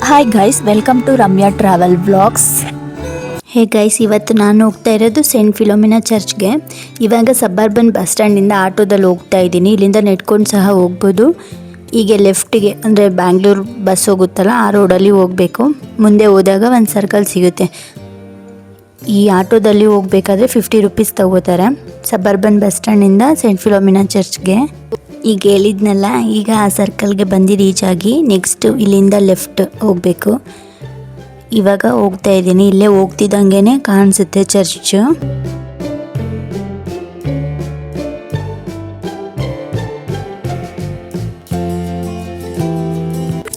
Hi guys, welcome to Ramya travel vlogs. Hey guys, ಇವತ್ತು ನಾನು ಹೋಗ್ತಾ ಇರೋದು ಸೆಂಟ್ ಫಿಲೋಮಿನಾ ಚರ್ಚ್ಗೆ. ಇವಾಗ ಸಬ್ಬರ್ಬನ್ ಬಸ್ ಸ್ಟ್ಯಾಂಡಿಂದ ಆಟೋದಲ್ಲಿ ಹೋಗ್ತಾ ಇದ್ದೀನಿ. ಇಲ್ಲಿಂದ ನೆಟ್ಕೊಂಡು ಸಹ ಹೋಗ್ಬೋದು. ಹೀಗೆ ಲೆಫ್ಟಿಗೆ ಅಂದರೆ ಬ್ಯಾಂಗ್ಳೂರು ಬಸ್ ಹೋಗುತ್ತಲ್ಲ, ಆ ರೋಡಲ್ಲಿ ಹೋಗಬೇಕು. ಮುಂದೆ ಹೋದಾಗ ಒಂದು ಸರ್ಕಲ್ ಸಿಗುತ್ತೆ. ಈ ಆಟೋದಲ್ಲಿ ಹೋಗಬೇಕಾದ್ರೆ 50 ರೂಪೀಸ್ ತಗೋತಾರೆ ಸಬ್ಬರ್ಬನ್ ಬಸ್ ಸ್ಟ್ಯಾಂಡಿಂದ ಸೆಂಟ್ ಫಿಲೋಮಿನಾ ಚರ್ಚ್ಗೆ. ಈಗ ಹೇಳಿದ್ನಲ್ಲ, ಈಗ ಆ ಸರ್ಕಲ್ಗೆ ಬಂದು ರೀಚ್ ಆಗಿ ನೆಕ್ಸ್ಟ್ ಇಲ್ಲಿಂದ ಲೆಫ್ಟ್ ಹೋಗಬೇಕು. ಇವಾಗ ಹೋಗ್ತಾ ಇದ್ದೀನಿ. ಇಲ್ಲೇ ಹೋಗ್ತಿದ್ದಂಗೆ ಕಾಣಿಸುತ್ತೆ ಚರ್ಚು.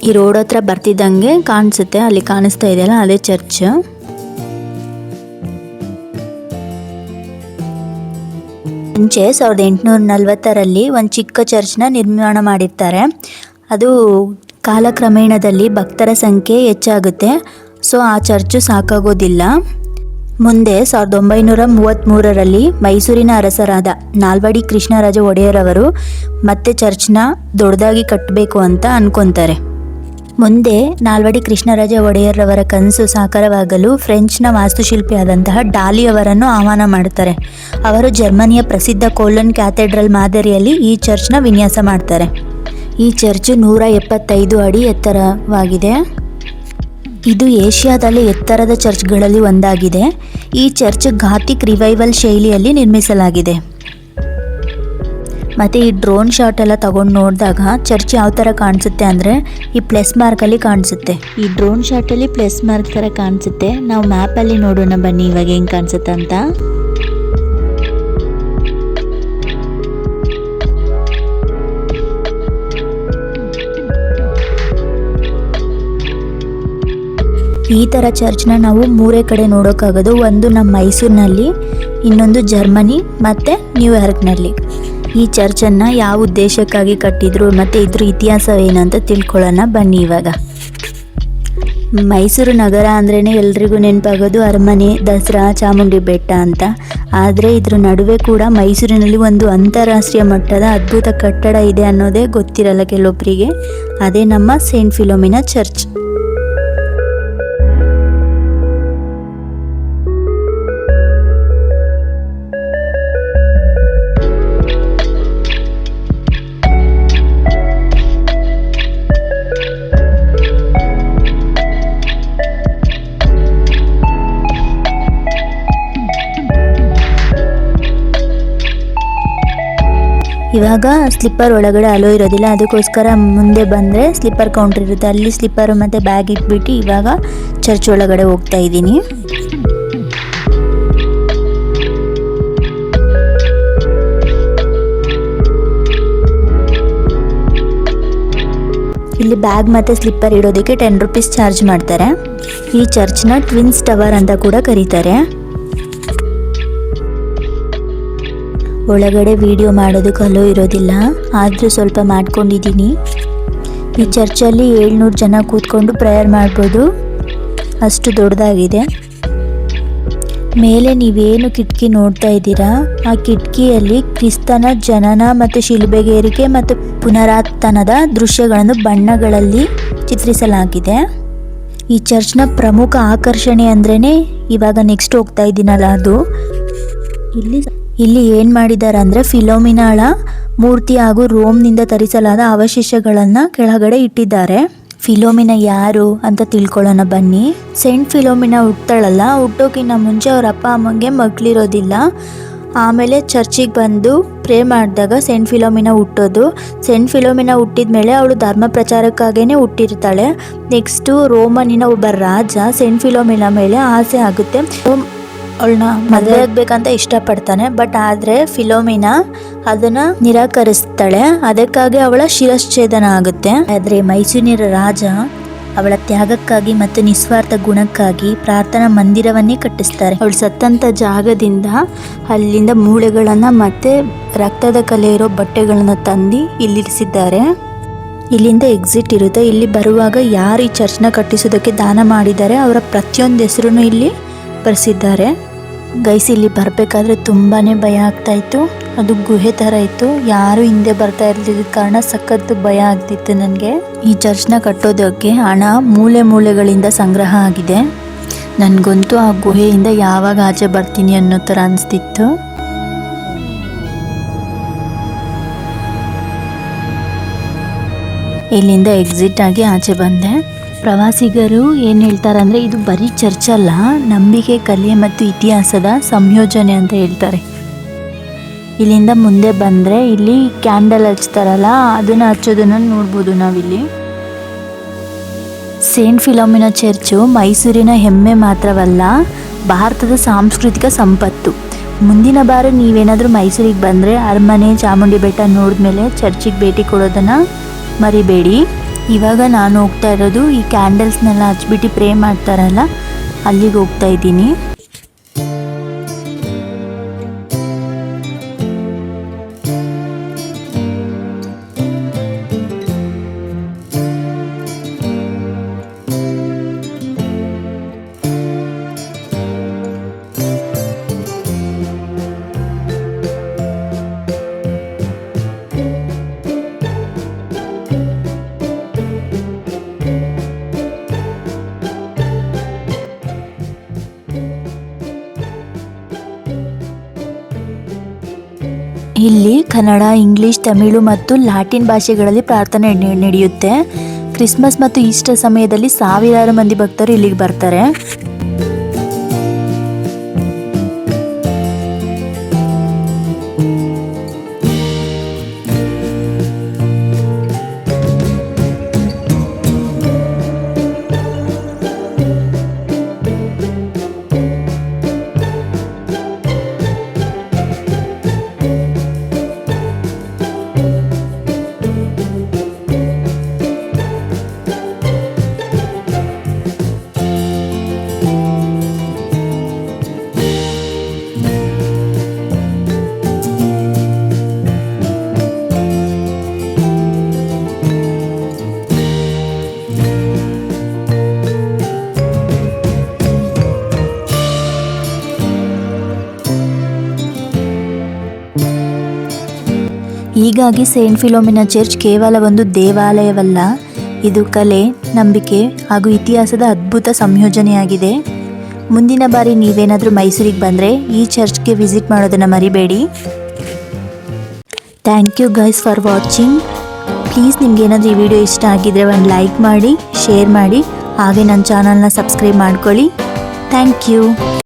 ಈ ರೋಡ್ ಹತ್ರ ಬರ್ತಿದ್ದಂಗೆ ಕಾಣಿಸುತ್ತೆ, ಅಲ್ಲಿ ಕಾಣಿಸ್ತಾ ಇದೆಯಲ್ಲ ಅದೇ ಚರ್ಚ್. ಮುಂಚೆ 1840ರಲ್ಲಿ ಒಂದು ಚಿಕ್ಕ ಚರ್ಚ್ನ ನಿರ್ಮಾಣ ಮಾಡಿರ್ತಾರೆ. ಅದು ಕಾಲಕ್ರಮೇಣದಲ್ಲಿ ಭಕ್ತರ ಸಂಖ್ಯೆ ಹೆಚ್ಚಾಗುತ್ತೆ. ಸೊ ಆ ಚರ್ಚು ಸಾಕಾಗೋದಿಲ್ಲ. ಮುಂದೆ 1933ರಲ್ಲಿ ಮೈಸೂರಿನ ಅರಸರಾದ ನಾಲ್ವಡಿ ಕೃಷ್ಣರಾಜ ಒಡೆಯರವರು ಮತ್ತೆ ಚರ್ಚ್ನ ದೊಡ್ಡದಾಗಿ ಕಟ್ಟಬೇಕು ಅಂತ ಅನ್ಕೊತಾರೆ. ಮುಂದೆ ನಾಲ್ವಡಿ ಕೃಷ್ಣರಾಜ ಒಡೆಯರವರ ಕನಸು ಸಾಕಾರವಾಗಲು ಫ್ರೆಂಚ್ನ ವಾಸ್ತುಶಿಲ್ಪಿಯಾದಂತಹ ಡಾಲಿ ಅವರನ್ನು ಆಹ್ವಾನ ಮಾಡ್ತಾರೆ. ಅವರು ಜರ್ಮನಿಯ ಪ್ರಸಿದ್ಧ ಕೋಲನ್ ಕ್ಯಾಥೆಡ್ರಲ್ ಮಾದರಿಯಲ್ಲಿ ಈ ಚರ್ಚ್ನ ವಿನ್ಯಾಸ ಮಾಡ್ತಾರೆ. ಈ ಚರ್ಚು 175 ಅಡಿ ಎತ್ತರವಾಗಿದೆ. ಇದು ಏಷ್ಯಾದಲ್ಲಿ ಎತ್ತರದ ಚರ್ಚ್ಗಳಲ್ಲಿ ಒಂದಾಗಿದೆ. ಈ ಚರ್ಚ್ ಗಾಥಿಕ್ ರಿವೈವಲ್ ಶೈಲಿಯಲ್ಲಿ ನಿರ್ಮಿಸಲಾಗಿದೆ. ಮತ್ತು ಈ ಡ್ರೋನ್ ಶಾಟ್ ಎಲ್ಲ ತಗೊಂಡು ನೋಡಿದಾಗ ಚರ್ಚ್ ಯಾವ ಥರ ಕಾಣಿಸುತ್ತೆ ಅಂದರೆ ಈ ಪ್ಲಸ್ ಮಾರ್ಕಲ್ಲಿ ಕಾಣಿಸುತ್ತೆ. ಈ ಡ್ರೋನ್ ಶಾಟಲ್ಲಿ ಪ್ಲಸ್ ಮಾರ್ಕ್ ಥರ ಕಾಣಿಸುತ್ತೆ. ನಾವು ಮ್ಯಾಪಲ್ಲಿ ನೋಡೋಣ ಬನ್ನಿ ಇವಾಗ ಹೆಂಗೆ ಕಾಣಿಸುತ್ತೆ ಅಂತ. ಈ ಥರ ಚರ್ಚ್ನ ನಾವು 3 ಕಡೆ ನೋಡೋಕ್ಕಾಗೋದು. ಒಂದು ನಮ್ಮ ಮೈಸೂರಿನಲ್ಲಿ, ಇನ್ನೊಂದು ಜರ್ಮನಿ ಮತ್ತು ನ್ಯೂಯಾರ್ಕ್ನಲ್ಲಿ. ಈ ಚರ್ಚನ್ನು ಯಾವ ಉದ್ದೇಶಕ್ಕಾಗಿ ಕಟ್ಟಿದ್ರು ಮತ್ತು ಇದ್ರ ಇತಿಹಾಸವೇನು ಅಂತ ತಿಳ್ಕೊಳ್ಳೋಣ ಬನ್ನಿ ಇವಾಗ. ಮೈಸೂರು ನಗರ ಅಂದ್ರೇ ಎಲ್ರಿಗೂ ನೆನಪಾಗೋದು ಅರಮನೆ, ದಸರಾ, ಚಾಮುಂಡಿ ಬೆಟ್ಟ ಅಂತ. ಆದರೆ ಇದ್ರ ನಡುವೆ ಕೂಡ ಮೈಸೂರಿನಲ್ಲಿ ಒಂದು ಅಂತಾರಾಷ್ಟ್ರೀಯ ಮಟ್ಟದ ಅದ್ಭುತ ಕಟ್ಟಡ ಇದೆ ಅನ್ನೋದೇ ಗೊತ್ತಿರಲ್ಲ ಕೆಲವೊಬ್ಬರಿಗೆ. ಅದೇ ನಮ್ಮ ಸೆಂಟ್ ಫಿಲೋಮಿನಾ ಚರ್ಚ್. ಇವಾಗ ಸ್ಲಿಪ್ಪರ್ ಒಳಗಡೆ ಅಲೋ ಇರೋದಿಲ್ಲ, ಅದಕ್ಕೋಸ್ಕರ ಮುಂದೆ ಬಂದರೆ ಸ್ಲಿಪ್ಪರ್ ಕೌಂಟರ್ ಇರುತ್ತೆ. ಅಲ್ಲಿ ಸ್ಲಿಪ್ಪರು ಮತ್ತು ಬ್ಯಾಗ್ ಇಟ್ಬಿಟ್ಟು ಇವಾಗ ಚರ್ಚ್ ಒಳಗಡೆ ಹೋಗ್ತಾ ಇದ್ದೀನಿ. ಇಲ್ಲಿ ಬ್ಯಾಗ್ ಮತ್ತು ಸ್ಲಿಪ್ಪರ್ ಇಡೋದಕ್ಕೆ 10 ರೂಪೀಸ್ ಚಾರ್ಜ್ ಮಾಡ್ತಾರೆ. ಈ ಚರ್ಚ್ನ ಟ್ವಿನ್ಸ್ ಟವರ್ ಅಂತ ಕೂಡ ಕರೀತಾರೆ. ಒಳಗಡೆ ವಿಡಿಯೋ ಮಾಡೋದಕ್ಕೆ ಅಲೋ ಇರೋದಿಲ್ಲ, ಆದರೂ ಸ್ವಲ್ಪ ಮಾಡ್ಕೊಂಡಿದ್ದೀನಿ. ಈ ಚರ್ಚಲ್ಲಿ 700 ಜನ ಕೂತ್ಕೊಂಡು ಪ್ರೇಯರ್ ಮಾಡ್ಬೋದು, ಅಷ್ಟು ದೊಡ್ಡದಾಗಿದೆ. ಮೇಲೆ ನೀವೇನು ಕಿಟಕಿ ನೋಡ್ತಾ ಇದ್ದೀರಾ, ಆ ಕಿಟಕಿಯಲ್ಲಿ ಕ್ರಿಸ್ತನ ಜನನ ಮತ್ತು ಶಿಲುಬೆಗೇರಿಕೆ ಮತ್ತು ಪುನರುತ್ಥಾನದ ದೃಶ್ಯಗಳನ್ನು ಬಣ್ಣಗಳಲ್ಲಿ ಚಿತ್ರಿಸಲಾಗಿದೆ. ಈ ಚರ್ಚ್ನ ಪ್ರಮುಖ ಆಕರ್ಷಣೆ ಅಂದ್ರೇ ಇವಾಗ ನೆಕ್ಸ್ಟ್ ಹೋಗ್ತಾ ಇದ್ದೀನಲ್ಲ ಅದು. ಇಲ್ಲಿ ಏನು ಮಾಡಿದ್ದಾರೆ ಅಂದರೆ ಫಿಲೋಮಿನಾಳ ಮೂರ್ತಿ ಹಾಗೂ ರೋಮ್ನಿಂದ ತರಿಸಲಾದ ಅವಶೇಷಗಳನ್ನು ಕೆಳಗಡೆ ಇಟ್ಟಿದ್ದಾರೆ. ಫಿಲೋಮಿನಾ ಯಾರು ಅಂತ ತಿಳ್ಕೊಳ್ಳೋಣ ಬನ್ನಿ. ಸೆಂಟ್ ಫಿಲೋಮಿನಾ ಹುಟ್ತಾಳಲ್ಲ, ಹುಟ್ಟೋಕ್ಕಿಂತ ಮುಂಚೆ ಅವ್ರ ಅಪ್ಪ ಅಮ್ಮಂಗೆ ಮಕ್ಕಳಿರೋದಿಲ್ಲ. ಆಮೇಲೆ ಚರ್ಚಿಗೆ ಬಂದು ಪ್ರೇ ಮಾಡಿದಾಗ ಸೆಂಟ್ ಫಿಲೋಮಿನಾ ಹುಟ್ಟೋದು. ಸೆಂಟ್ ಫಿಲೋಮಿನಾ ಹುಟ್ಟಿದ ಮೇಲೆ ಅವಳು ಧರ್ಮ ಪ್ರಚಾರಕ್ಕಾಗೇ ಹುಟ್ಟಿರ್ತಾಳೆ. ನೆಕ್ಸ್ಟು ರೋಮನಿನ ಒಬ್ಬ ರಾಜ ಸೆಂಟ್ ಫಿಲೋಮಿನಾ ಮೇಲೆ ಆಸೆ ಆಗುತ್ತೆ. ಅವಳನ್ನ ಮದುವೆ ಆಗಬೇಕಂತ ಇಷ್ಟಪಡ್ತಾನೆ. ಬಟ್ ಆದರೆ ಫಿಲೋಮಿನಾ ಅದನ್ನು ನಿರಾಕರಿಸ್ತಾಳೆ. ಅದಕ್ಕಾಗಿ ಅವಳ ಶಿರಶ್ಛೇದನ ಆಗುತ್ತೆ. ಆದರೆ ಮೈಸೂರಿನ ರಾಜ ಅವಳ ತ್ಯಾಗಕ್ಕಾಗಿ ಮತ್ತು ನಿಸ್ವಾರ್ಥ ಗುಣಕ್ಕಾಗಿ ಪ್ರಾರ್ಥನಾ ಮಂದಿರವನ್ನೇ ಕಟ್ಟಿಸ್ತಾರೆ. ಅವಳು ಸತ್ತಂಥ ಜಾಗದಿಂದ ಅಲ್ಲಿಂದ ಮೂಳೆಗಳನ್ನು ಮತ್ತು ರಕ್ತದ ಕಲೆ ಇರೋ ಬಟ್ಟೆಗಳನ್ನು ತಂದು ಇಲ್ಲಿರಿಸಿದ್ದಾರೆ. ಇಲ್ಲಿಂದ ಎಕ್ಸಿಟ್ ಇರುತ್ತೆ. ಇಲ್ಲಿ ಬರುವಾಗ ಯಾರು ಈ ಚರ್ಚ್ನ ಕಟ್ಟಿಸೋದಕ್ಕೆ ದಾನ ಮಾಡಿದ್ದಾರೆ ಅವರ ಪ್ರತಿಯೊಂದು ಹೆಸರು ಇಲ್ಲಿ ಬರೆಸಿದ್ದಾರೆ. ಗೈಸ್ ಇಲ್ಲಿ ಬರಬೇಕಾದ್ರೆ ತುಂಬಾ ಭಯ ಆಗ್ತಾಯಿತ್ತು. ಅದು ಗುಹೆ ಥರ ಇತ್ತು, ಯಾರು ಹಿಂದೆ ಬರ್ತಾ ಇರ್ಲಿಲ್ಲ ಕಾರಣ ಸಖತ್ತು ಭಯ ಆಗ್ತಿತ್ತು ನನಗೆ. ಈ ಚರ್ಚ್ನ ಕಟ್ಟೋದಕ್ಕೆ ಹಣ ಮೂಲೆ ಮೂಲೆಗಳಿಂದ ಸಂಗ್ರಹ ಆಗಿದೆ. ನನಗಂತೂ ಆ ಗುಹೆಯಿಂದ ಯಾವಾಗ ಆಚೆ ಬರ್ತೀನಿ ಅನ್ನೋ ಥರ ಅನಿಸ್ತಿತ್ತು. ಇಲ್ಲಿಂದ ಎಕ್ಸಿಟ್ ಆಗಿ ಆಚೆ ಬಂದೆ. ಪ್ರವಾಸಿಗರು ಏನು ಹೇಳ್ತಾರೆ ಅಂದರೆ ಇದು ಬರೀ ಚರ್ಚ್ ಅಲ್ಲ, ನಂಬಿಕೆ, ಕಲೆ ಮತ್ತು ಇತಿಹಾಸದ ಸಂಯೋಜನೆ ಅಂತ ಹೇಳ್ತಾರೆ. ಇಲ್ಲಿಂದ ಮುಂದೆ ಬಂದರೆ ಇಲ್ಲಿ ಕ್ಯಾಂಡಲ್ ಹಚ್ತಾರಲ್ಲ, ಅದನ್ನು ಹಚ್ಚೋದನ್ನು ನೋಡ್ಬೋದು ನಾವಿಲ್ಲಿ. ಸೇಂಟ್ ಫಿಲೋಮಿನಾ ಚರ್ಚು ಮೈಸೂರಿನ ಹೆಮ್ಮೆ ಮಾತ್ರವಲ್ಲ, ಭಾರತದ ಸಾಂಸ್ಕೃತಿಕ ಸಂಪತ್ತು. ಮುಂದಿನ ಬಾರ ನೀವೇನಾದರೂ ಮೈಸೂರಿಗೆ ಬಂದರೆ ಅರಮನೆ, ಚಾಮುಂಡಿ ಬೆಟ್ಟ ನೋಡಿದ್ಮೇಲೆ ಚರ್ಚಿಗೆ ಭೇಟಿ ಕೊಡೋದನ್ನು ಮರಿಬೇಡಿ. ಇವಾಗ ನಾನು ಹೋಗ್ತಾ ಇರೋದು ಈ ಕ್ಯಾಂಡಲ್ಸ್ನೆಲ್ಲ ಹಚ್ಬಿಟ್ಟು ಪ್ರೇ ಮಾಡ್ತಾರಲ್ಲ, ಅಲ್ಲಿಗೆ ಹೋಗ್ತಾ ಇದ್ದೀನಿ. ಇಲ್ಲಿ ಕನ್ನಡ, ಇಂಗ್ಲಿಷ್, ತಮಿಳು ಮತ್ತು ಲ್ಯಾಟಿನ್ ಭಾಷೆಗಳಲ್ಲಿ ಪ್ರಾರ್ಥನೆ ನಡೆಯುತ್ತೆ. ಕ್ರಿಸ್ಮಸ್ ಮತ್ತು ಈಸ್ಟರ್ ಸಮಯದಲ್ಲಿ ಸಾವಿರಾರು ಮಂದಿ ಭಕ್ತರು ಇಲ್ಲಿಗೆ ಬರ್ತಾರೆ. ಹೀಗಾಗಿ ಸೇಂಟ್ ಫಿಲೋಮಿನಾ ಚರ್ಚ್ ಕೇವಲ ಒಂದು ದೇವಾಲಯವಲ್ಲ, ಇದು ಕಲೆ, ನಂಬಿಕೆ ಹಾಗೂ ಇತಿಹಾಸದ ಅದ್ಭುತ ಸಂಯೋಜನೆಯಾಗಿದೆ. ಮುಂದಿನ ಬಾರಿ ನೀವೇನಾದರೂ ಮೈಸೂರಿಗೆ ಬಂದರೆ ಈ ಚರ್ಚ್ಗೆ ವಿಸಿಟ್ ಮಾಡೋದನ್ನು ಮರಿಬೇಡಿ. Thank you guys for watching. Please ನಿಮ್ಗೇನಾದರೂ ಈ ವಿಡಿಯೋ ಇಷ್ಟ ಆಗಿದ್ದರೆ ಒಂದು ಲೈಕ್ ಮಾಡಿ, ಶೇರ್ ಮಾಡಿ, ಹಾಗೆ ನನ್ನ ಚಾನಲ್ನ ಸಬ್ಸ್ಕ್ರೈಬ್ ಮಾಡ್ಕೊಳ್ಳಿ. Thank you.